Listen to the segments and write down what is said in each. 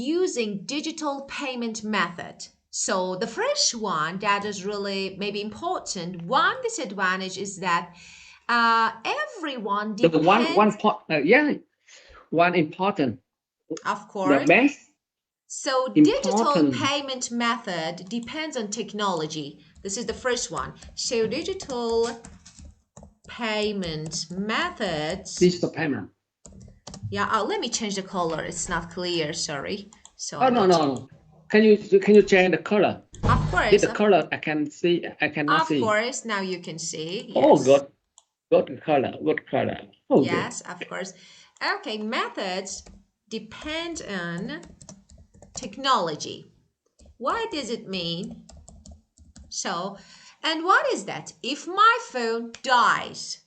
using digital payment method. So the first one that is really maybe important, one disadvantage is that everyone depends. One important. Of course. The best. So digital payment method depends on technology. This is the first one. So digital payment methods. Digital payment. Yeah, let me change the color. It's not clear, sorry. So no. Can you change the color? Of course. With the color I can see. I cannot see. Of course, now you can see. Yes. Oh, good color. Good color. Oh, yes, good. Of course. Okay, methods depend on technology. What does it mean? So, and what is that? If my phone dies,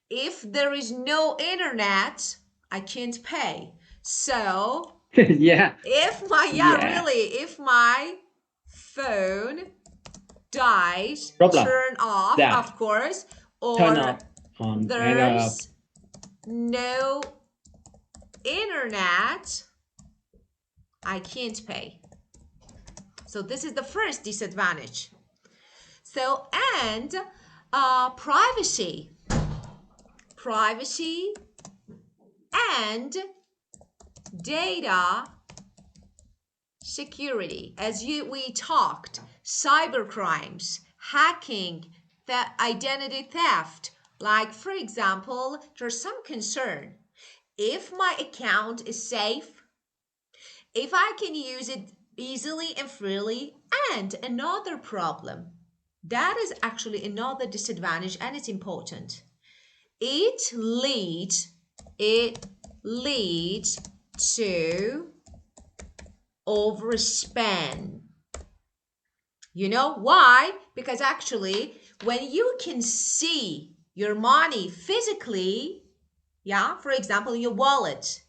if there is no internet, I can't pay. So yeah. If my phone dies, turn off, of course, or there's no internet, I can't pay. So this is the first disadvantage. So, and privacy and data security. As we talked, cybercrimes, hacking, identity theft. Like, for example, there's some concern. If my account is safe, if I can use it easily and freely, and another problem, that is actually another disadvantage, and it's important. It leads to overspend. You know why? Because actually, when you can see your money physically, yeah, for example, your wallet,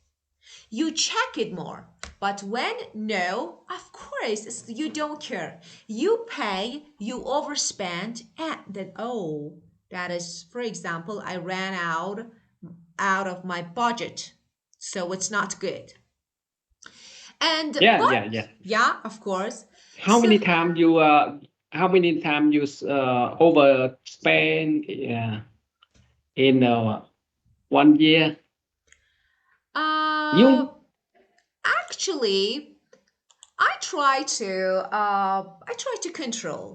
you check it more. But when no, of course, you don't care. You pay, you overspend, and then, oh, that is, for example, I ran out of my budget. So it's not good. And yeah, of course. How many times you overspend in 1 year? Actually, I try to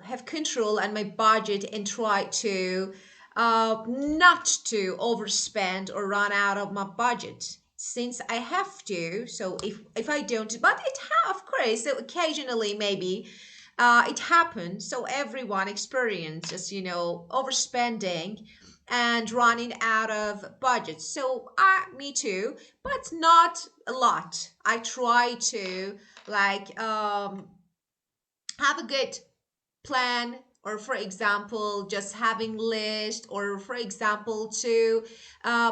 have control on my budget and try to not to overspend or run out of my budget, since I have to. So if I don't, but of course, so occasionally maybe it happens. So everyone experiences, overspending and running out of budget. So me too, but not a lot. I try to have a good plan, or for example just having list, or for example to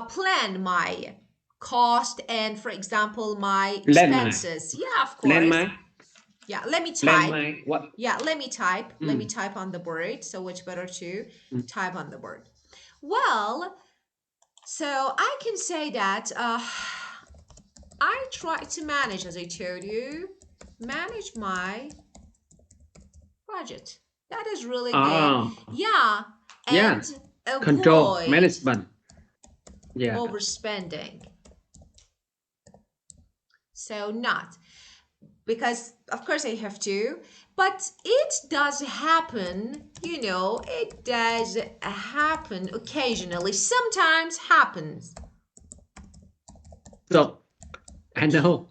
plan my cost, and for example my expenses. Yeah, of course. Yeah, let me type. Let me type. Let me type on the board. So it's better to type on the board. Well, so I can say that I try to manage, as I told you, manage my budget. That is really good. Yeah. And avoid control management. Yeah. Overspending. So not, because of course I have to, but it does happen, it does happen occasionally. Sometimes happens. So I know,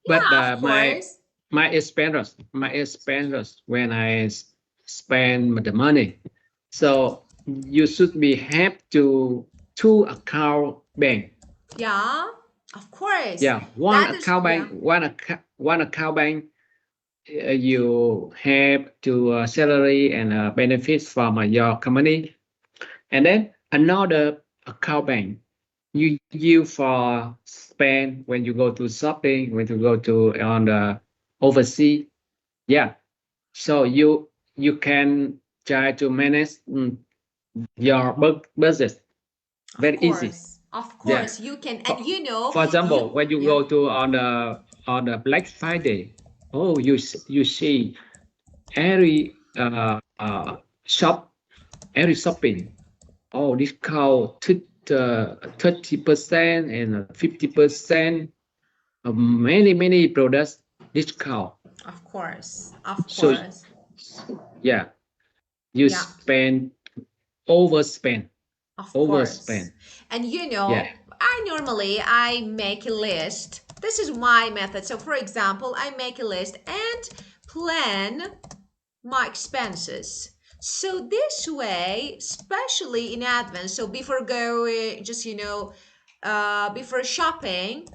but my expenses when I spend the money, so you should be have two account bank. Yeah, of course. Yeah, one account bank. You have to salary and benefits from your company, and then another account bank you use for spend when you go to shopping, when you go to on the overseas. Yeah, so you can try to manage your budget very easy. Of course, you can, and for example, when you go to on the on the Black Friday. Oh, you see every shop, every shopping. Oh, discount to 30% and 50%. Many products discount. Of course, of So course. yeah, you Yeah, spend overspend, of course. overspend. And Yeah, I make a list. This is my method. So for example, I make a list and plan my expenses. So this way, especially in advance, so before going, before shopping,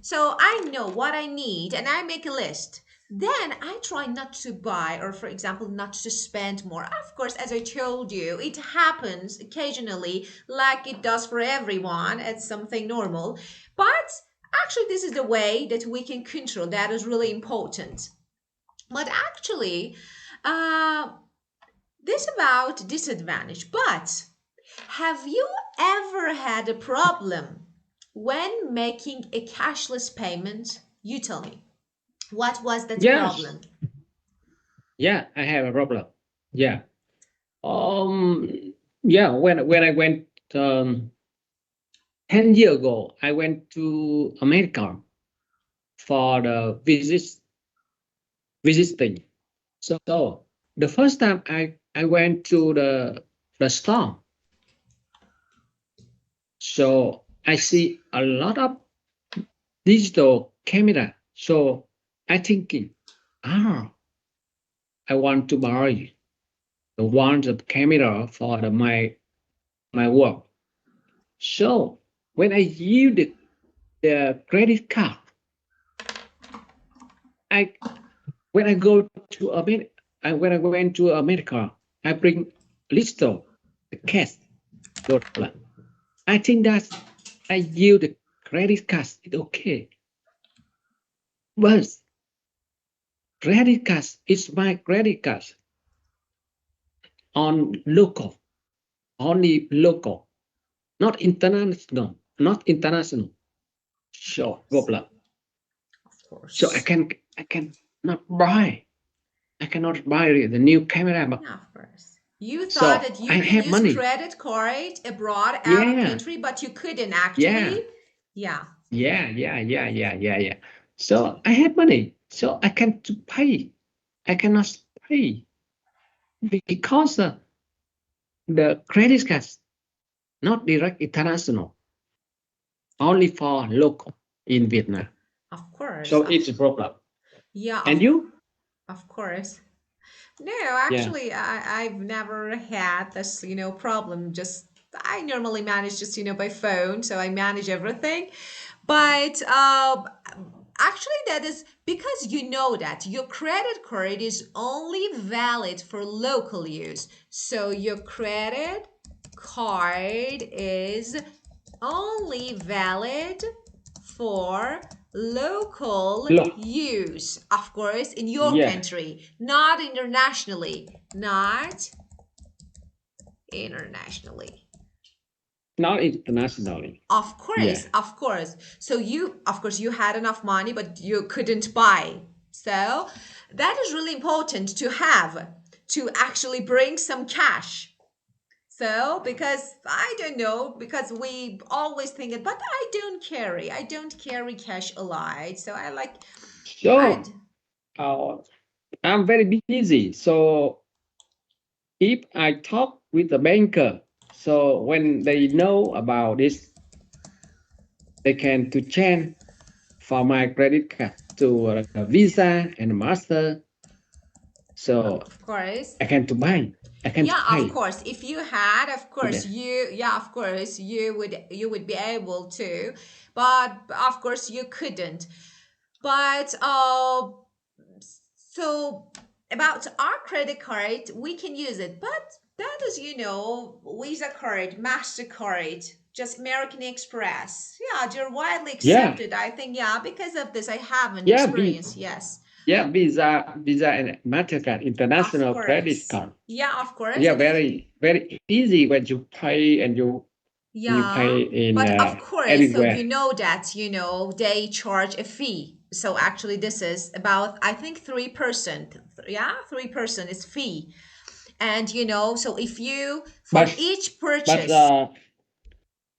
so I know what I need and I make a list. Then I try not to buy, or for example, not to spend more. Of course, as I told you, it happens occasionally, like it does for everyone. It's something normal. But actually, this is the way that we can control. That is really important. But actually, uh, this about disadvantage. But have you ever had a problem when making a cashless payment? You tell me. What was that yes, problem? yeah. I have a problem. Yeah. Um. Yeah. When I went 10 years ago, I went to America for the visiting. So the first time I went to the store, so I see a lot of digital camera. So I thinking, ah, I want to buy the one the camera for my work. So when I use the credit card, I when I go to America, when I went to America, I bring little the cash dollar. I think that I use the credit card. It's okay, but credit card is my credit card on local, only local, not international, not international. Of So course. problem. Of So course. I can not buy. I cannot buy the new camera. But Yeah, of course. You thought so that I you can have use money. credit card abroad, out of Yeah, country, but you couldn't yeah, actually. Yeah, yeah. So I have money. So I can to pay. I cannot pay because the credit card not direct international, only for local in Vietnam. of course. So it's a problem. Yeah, And you? of course. No, Yeah. actually, I've never had this, problem. Just I normally manage just, by phone, so I manage everything. But actually, that is because you know that your credit card is only valid for local use. So your credit card is only valid for local Look. use, of course, in your Yeah. country, not internationally. Not internationally. Not internationally. Of Yeah. course, of course. So of course, you had enough money, but you couldn't buy. So that is really important to have, to actually bring some cash. So, because I don't know, because we always think it, but I don't carry cash a lot. So I like, I, So uh, I'm very busy. So if I talk with the banker, so when they know about this, they can to change for my credit card to Visa and Master. So of course. I can to buy. I can to Yeah, of pay. course. If you had, of course, Yeah. yeah, of course, you would be able to, but of course you couldn't. But so about our credit card, we can use it, but that is, Visa card, Mastercard, just American Express. Yeah, they're widely Yeah. accepted. I think, yeah, because of this, I have an Yeah. experience. Yes, Yeah. Visa and Mastercard of international credit course. card. Yeah, of course. Yeah. And if Very easy when you pay and you Yeah, pay in but of course, so everywhere. you know that, they charge a fee. So actually, this is about, I think, 3%. Yeah, 3% is fee. And so if you, for but each but purchase,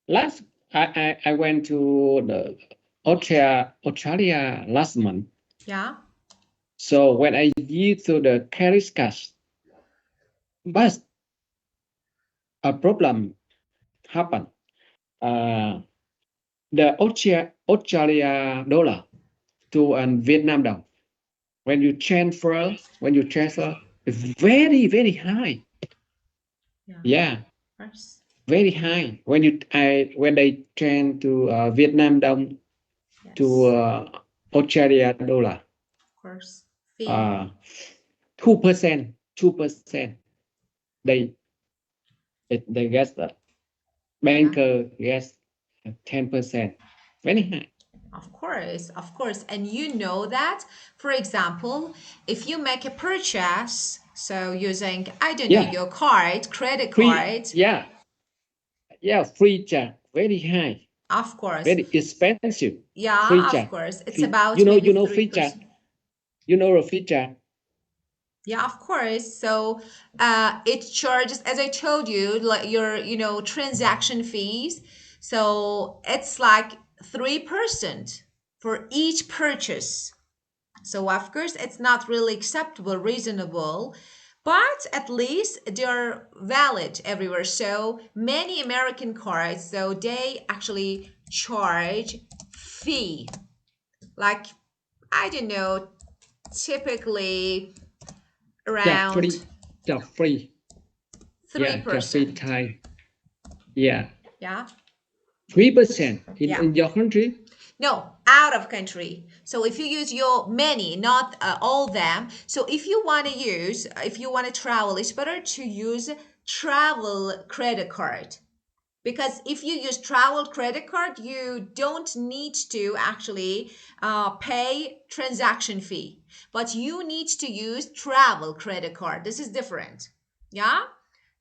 last I went to the Australia last month. yeah, So when I use to the credit card, but a problem happened. Uh, the Australia dollar to an Vietnam đồng, when you transfer, it's very high. yeah, Yeah, of course, very high. When they change to Vietnam đồng to yes, Australia dollar, of course, fee. uh, 2%, 2%. They they get the Yeah. banker gets 10%. Very high. Of course. And you know that, for example, if you make a purchase, so using, I don't know, Yeah, your card, credit free. card, Yeah, free charge. Very high. of course. Very expensive. Free Yeah, of charge. course. It's Free. about maybe Free charge. 3%. You know the free charge. Yeah, of course. So it charges, as I told you, like your, transaction fees. So it's like 3% for each purchase. So of course it's not really acceptable, reasonable, but at least they're valid everywhere. So many American cards, so they actually charge fee. Like, I don't know, typically Yeah, around free. Yeah, free. Yeah, yeah, free 3%. time. Yeah, Yeah. 3% Yeah. in your country. No, out of country. So if you use your many, not all them. So if you want to travel, it's better to use travel credit card. Because if you use travel credit card, you don't need to actually pay transaction fee. But you need to use travel credit card. This is different. Yeah? Yeah,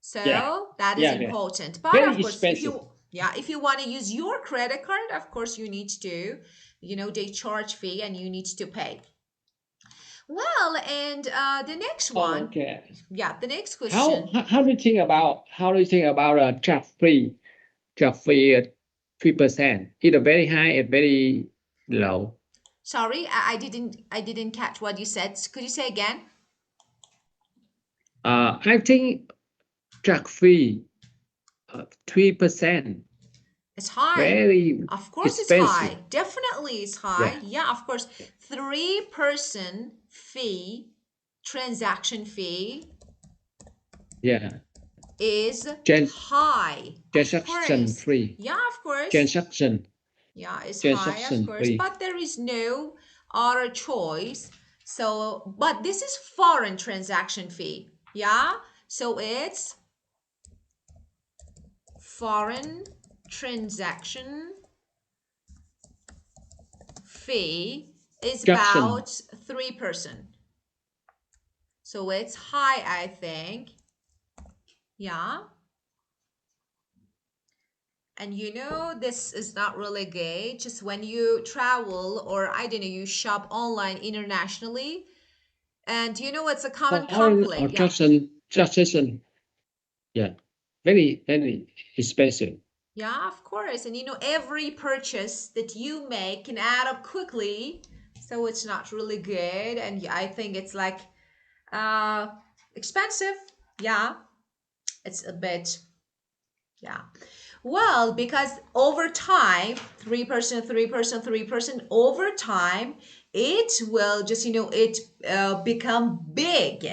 So that is yeah. important. But Very of course, expensive. if you want to use your credit card, of course you need to, they charge fee and you need to pay. Well, and the next one, Okay. yeah, the next How, question. how how do you think about charge free? Charge free at 3%. Either very high or very low. Sorry, I didn't catch what you said. Could you say again? I think drug free 3%. It's high. Very Of course it's expensive. high. Definitely it's high. Yeah, Yeah, of course. 3% fee, transaction fee yeah. is Trans high. Of transaction course. free. Yeah, of course. Transaction Yeah, it's high, of transaction course. free. But there is no other choice. So, but this is foreign transaction fee. Yeah. So it's foreign transaction fee is Transaction about 3%. So it's high, I think. Yeah. And this is not really good. Just when you travel or I don't know, you shop online internationally, and it's a common foreign or conflict. Yeah. transaction. Yeah, very expensive. Yeah, of course. And every purchase that you make can add up quickly. So it's not really good. And yeah, I think it's like uh expensive. Yeah, it's a bit, yeah. Well, because over time, 3%, 3%, 3%, over time, it will just, it become big,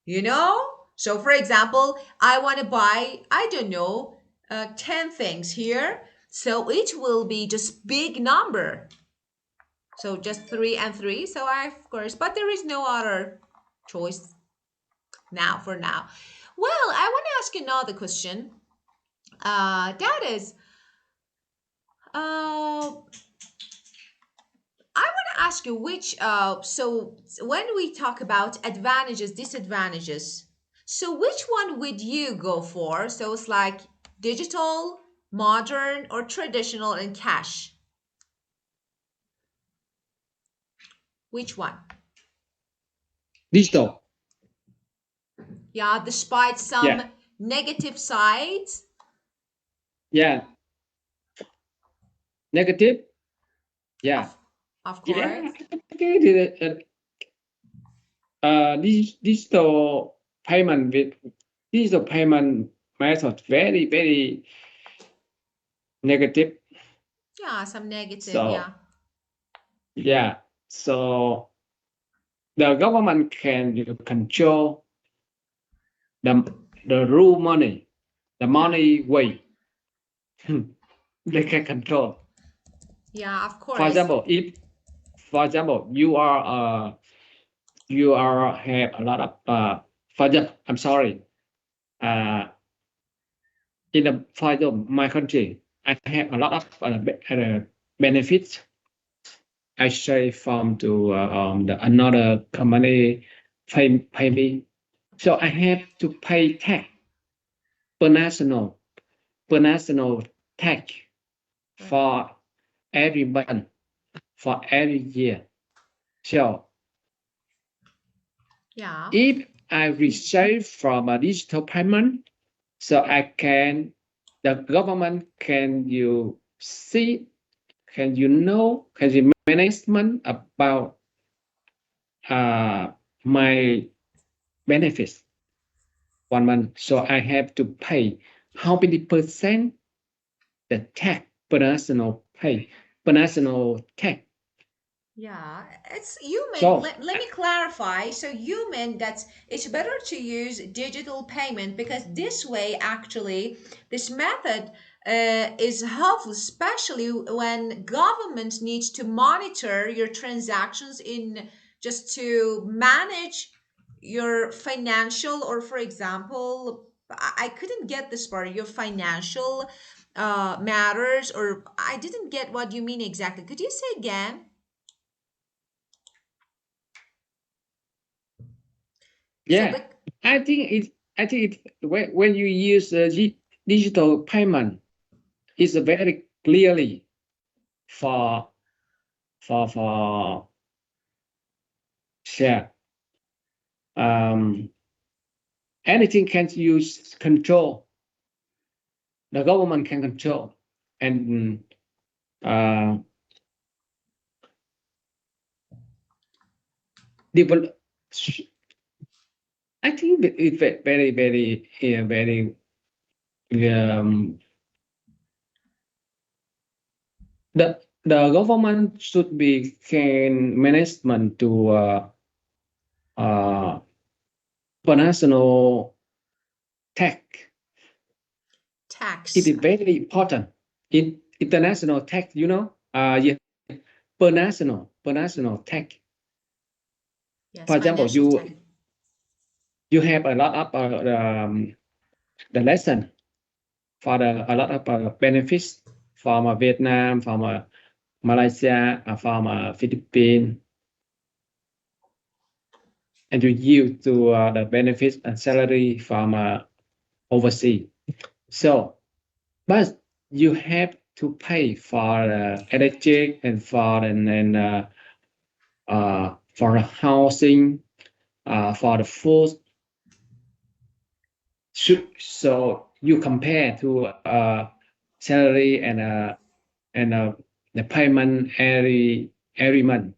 you know? So, for example, I want to buy, I don't know, 10 things here. So it will be just big number. So just three and three. So of course, but there is no other choice now for now. Well, I want to ask you another question. That is, Uh, I want to ask you so when we talk about advantages, disadvantages, so which one would you go for? So it's like digital, modern, or traditional and cash? Which one? Digital. Yeah, despite some Yeah. negative sides. Yeah. Negative. Yeah. Of Yeah. course. Digital payment with digital payment method very negative. Yeah, some negative. Yeah. So yeah. So the government can control the real money, the Yeah. money way. They can control. Yeah, of For course. example, if for example you are have a lot of for example, I'm sorry. Uh, in the for example, my country, I have a lot of benefits. I say from to the another company pay me, so I have to pay tax per national tax Right. for every month for every year. So Yeah. if I receive from a digital payment, so I can the government can you see can you know can you management about uh, my benefits 1 month. So I have to pay how many percent the tax per national pay per national tax. Yeah, it's human. So Let me clarify. So human, that's it's better to use digital payment because this way, actually, this method is helpful, especially when government needs to monitor your transactions in just to manage your financial, or for example, I couldn't get this part, your financial matters, or I didn't get what you mean exactly. Could you say again? So, yeah, I think it when you use digital payment, it's very clearly for for share. Um, anything can use control. The government can control and uh, develop. I think that it's very um, the government should be can management to uh, for national tax. It tax. is very important in international tax. You know, yeah, per national tax. Yes, For example, financial tax. you have a lot of the lesson for a lot of benefits from Vietnam, from Malaysia, from Philippines, and you yield to the benefits and salary from overseas. So, but you have to pay for electric and for the housing, for the food. So you compare to salary and the payment every month.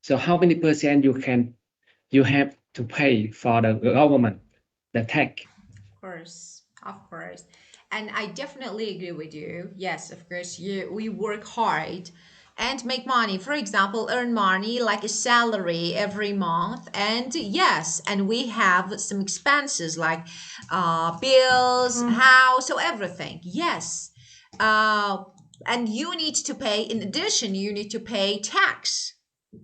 So how many percent you have to pay for the government, the tax? Of course, of course. And I definitely agree with you. Yes, of course, we work hard and make money. For example, earn money like a salary every month. And yes, and we have some expenses like bills, house, so everything. Yes. Uh, and you need to pay, in addition, you need to pay tax.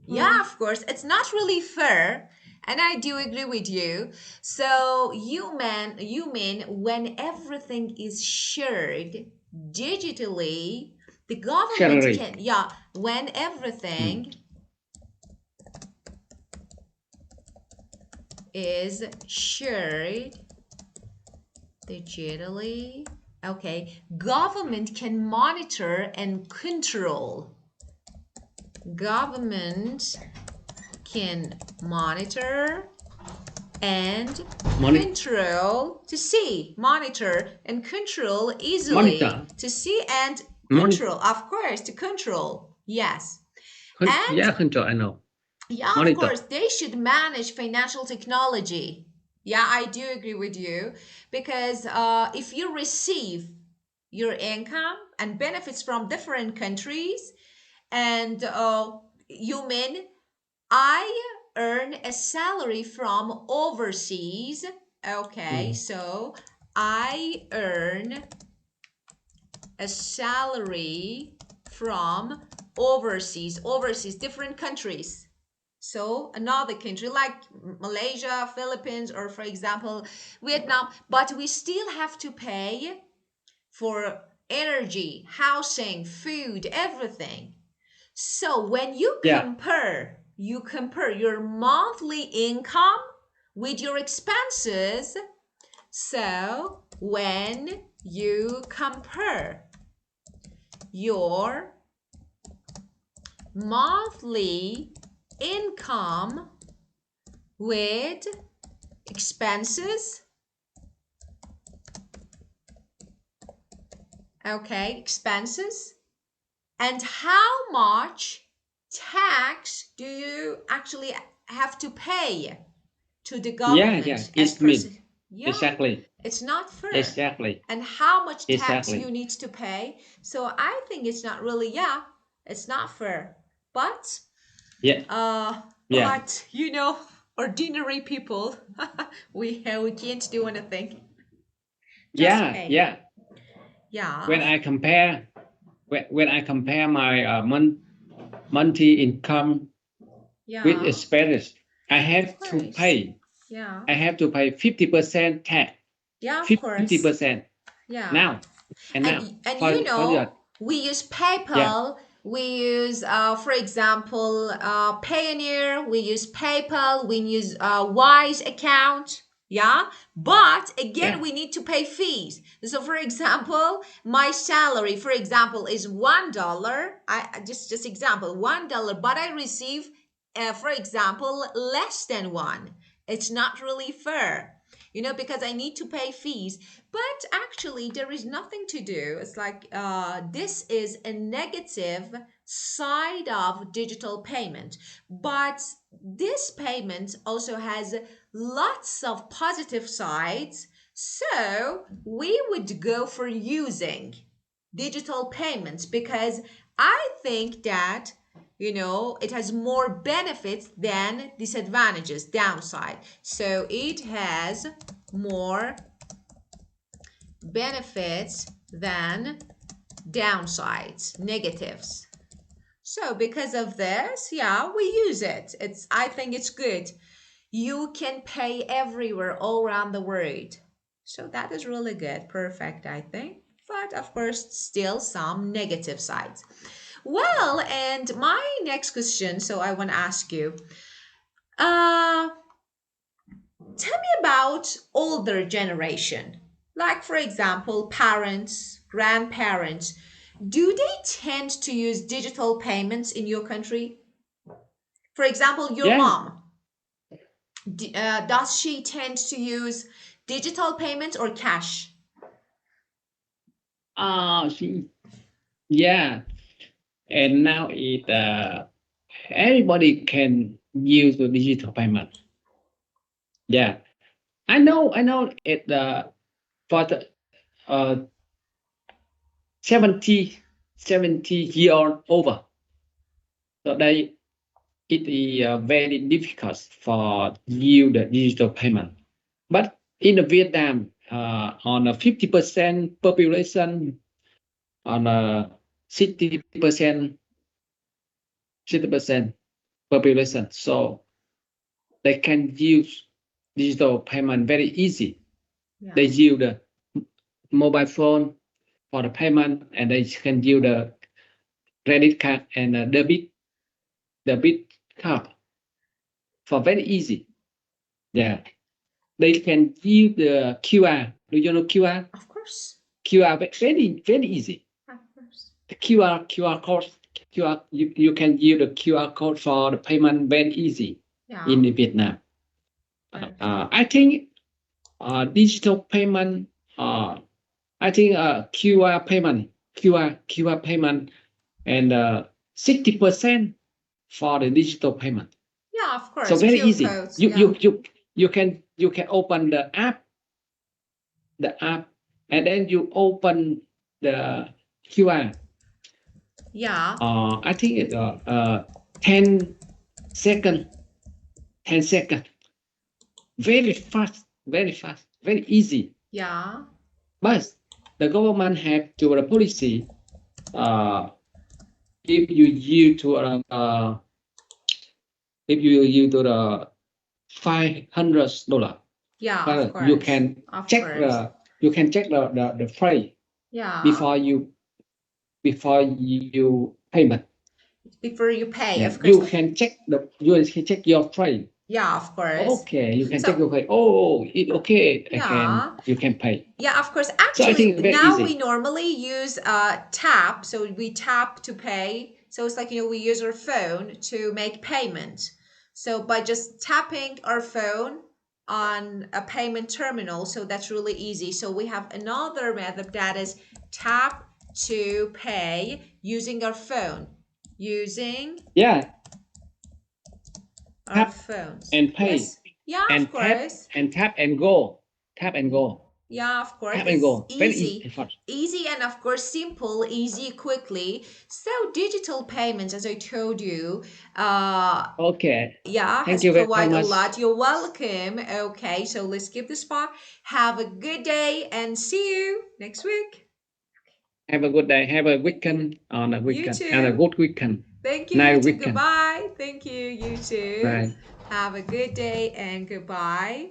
Yeah, of course. It's not really fair. And I do agree with you. So you mean when everything is shared digitally, the government Salary. can, yeah, when Mm. everything is shared digitally, okay, government can monitor and control. Government can monitor and Monitor. control to see, monitor and control easily Monitor. to see and Monitor. control, of course, to control. Yes. Yeah, control. I know. Yeah, of Monitor. course, they should manage financial technology. Yeah, I do agree with you because if you receive your income and benefits from different countries, and you mean I earn a salary from overseas. Okay, so I earn a salary from overseas, different countries. So another country like Malaysia, Philippines, or for example, Vietnam, but we still have to pay for energy, housing, food, everything. So when you Yeah. compare, your monthly income with your expenses. So when you compare your monthly income with expenses, okay, expenses, and how much tax do you actually have to pay to the Yeah. Yeah. government as It's per me. yeah, Exactly. it's not fair. Exactly. And how much tax you Exactly. need to pay. So I think it's not really, yeah, it's not fair. But Yeah. Yeah. ordinary people, we can't do anything. Just Yeah. pay. Yeah. Yeah, When I compare, when I compare my monthly income with yeah, expenses, I of have to course. pay. Yeah, I have to pay 50% tax. yeah, of course. 50%. Yeah. Now and now And for the we use yeah. PayPal. We use, for example, Payoneer. We use PayPal. We use Wise account. Yeah, but again, Yeah. we need to pay fees. So, for example, my salary, for example, is $1. Just example, $1, but I receive, for example, less than one. It's not really fair, because I need to pay fees. But actually, there is nothing to do. It's like this is a negative side of digital payment. But this payment also has lots of positive sides. So we would go for using digital payments because I think that it has more benefits than disadvantages, downside. So it has more benefits than downsides, negatives. So because of this, yeah, we use it. I think it's good. You can pay everywhere all around the world. So that is really good. Perfect, I think. But of course, still some negative sides. Well, and my next question, so I want to ask you, uh, tell me about older generation. Like for example, parents, grandparents. Do they tend to use digital payments in your country? For example, your Yeah. mom, does she tend to use digital payments or cash? She, yeah. And now everybody can use the digital payment. Yeah. I know for the uh 70 year over. So it is very difficult for you the digital payment. But in the Vietnam, on a 50% population, on a 60% population, so they can use digital payment very easy. Yeah. They use the mobile phone for the payment, and they can use the credit card and debit card for very easy. Yeah, they can use the QR. Do you know QR? Of course. QR very easy. Of course. The QR code. You can use the QR code for the payment very easy. in Yeah. Vietnam. Okay. I think digital payment. I think QR payment, QR payment, and 60% for the digital payment. Yeah, of So course. very QR easy. codes. You Yeah. you you you can open the app, and then you open the QR. Yeah. I think it 10 second, 10 second. Very fast, very fast, very easy. Yeah. But the government have to the policy. If you use to if you use to the $500, Yeah, of you course. can Of check course. the price Yeah. before you payment. Before you pay, Yeah, of course. you can check your price. Yeah, of course. Okay, you can check So, your price. Oh, it okay. yeah. You can pay. Yeah, of course. So I Actually, think very now we easy. normally use tap. So we tap to pay. So it's like, we use our phone to make payment. So by just tapping our phone on a payment terminal, so that's really easy. So we have another method that is tap to pay using our phone. Using Yeah, our tap phones. and pay Yes. Yeah, of and course. tap and go. Tap and go. Yeah, of course. Tap and It's go. Very easy. easy. Easy and of course simple, easy, quickly. So digital payments, as I told you, Okay. yeah, Thank has you very provided a much. lot. You're welcome. Okay, so let's skip the spot. Have a good day and see you next week. Have a good day. Have a Thank you. weekend on a You weekend and a too. good weekend. Thank you. You Nice too. weekend. Goodbye. Thank you. You too. Bye. Have a good day and goodbye.